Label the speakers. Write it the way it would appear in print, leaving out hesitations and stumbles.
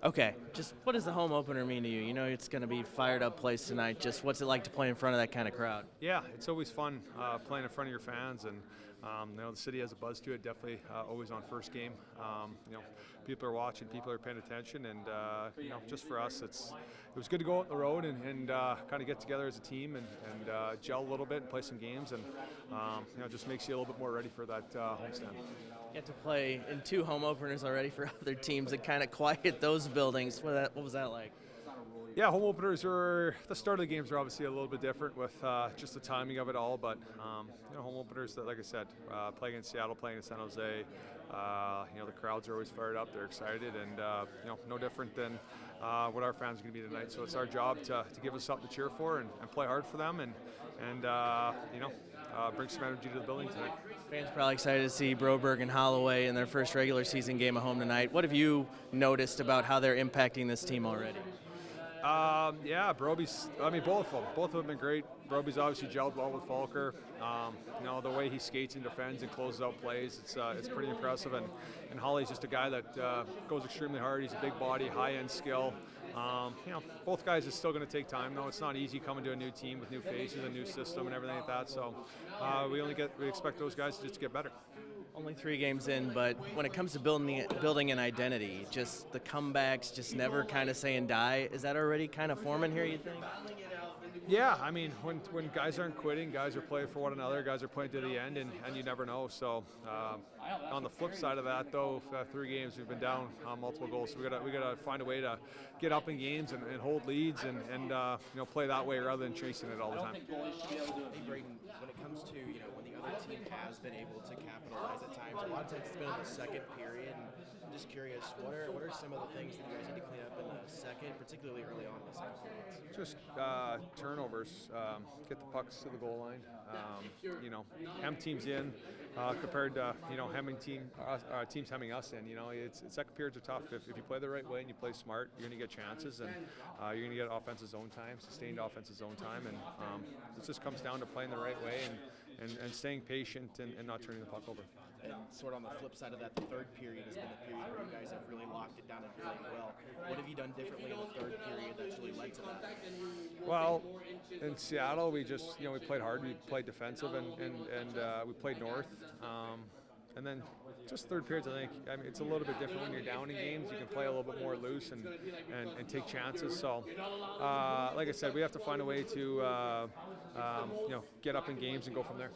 Speaker 1: Okay, just what does the home opener mean to you? You know it's going to be fired up place tonight. Just what's it like to play in front of that kind of crowd?
Speaker 2: Yeah, it's always fun playing in front of your fans, and the city has a buzz to it. Definitely always on first game. People are watching, people are paying attention, and just for us, it was good to go out on the road and kind of get together as a team and gel a little bit and play some games, and it just makes you a little bit more ready for that homestand.
Speaker 1: Get to play in two home openers already for other teams and kind of quiet those buildings. What was that like?
Speaker 2: Yeah, home openers are the start of the games are obviously a little bit different with just the timing of it all. But home openers that, like I said, playing in Seattle, playing in San Jose, the crowds are always fired up. They're excited, and no different than what our fans are going to be tonight. So it's our job to give us something to cheer for and play hard for them, and bring some energy to the building tonight.
Speaker 1: Fans probably excited to see Broberg and Holloway in their first regular season game at home tonight. What have you noticed about how they're impacting this team already?
Speaker 2: Yeah, Broby's. I mean, both of them. Both of them have been great. Broby's obviously gelled well with Falker. The way he skates and defends and closes out plays, it's pretty impressive. And Holly's just a guy that goes extremely hard. He's a big body, high-end skill. Both guys are still going to take time, though. It's not easy coming to a new team with new faces, a new system, and everything like that. So we expect those guys just to get better.
Speaker 1: Only 3 games in, but when it comes to building an identity, just the comebacks, just never kind of saying die. Is that already kind of forming here, you think?
Speaker 2: Yeah, I mean, when guys aren't quitting, guys are playing for one another, guys are playing to the end, and you never know. So on the flip side of that, though, 3 games we've been down multiple goals. So we gotta find a way to get up in games and hold leads and play that way rather than chasing it all the time.
Speaker 3: Hey Brayden, when it comes to when the other team has been able to capitalize at times, a lot of times it's been in the second period. And I'm just curious, what are some of the things that you guys need to clean up in the second, particularly early on in the second period?
Speaker 2: Just turnovers, get the pucks to the goal line. Hem teams in compared to teams hemming us in. It's second periods are tough. If you play the right way and you play smart, you're going to get chances, and you're going to get offensive zone time, sustained offensive zone time, and it just comes down to playing the right way and staying patient and not turning the puck over.
Speaker 3: And sort of on the flip side of that, the third period has been the period where you guys have really locked it down and played well. What have you done differently in the third period that's really led to that?
Speaker 2: Well, in Seattle, we just we played hard. We played defensive and we played north. And then just third periods, I mean, it's a little bit different when you're down in games. You can play a little bit more loose and take chances. So, like I said, we have to find a way to get up in games and go from there.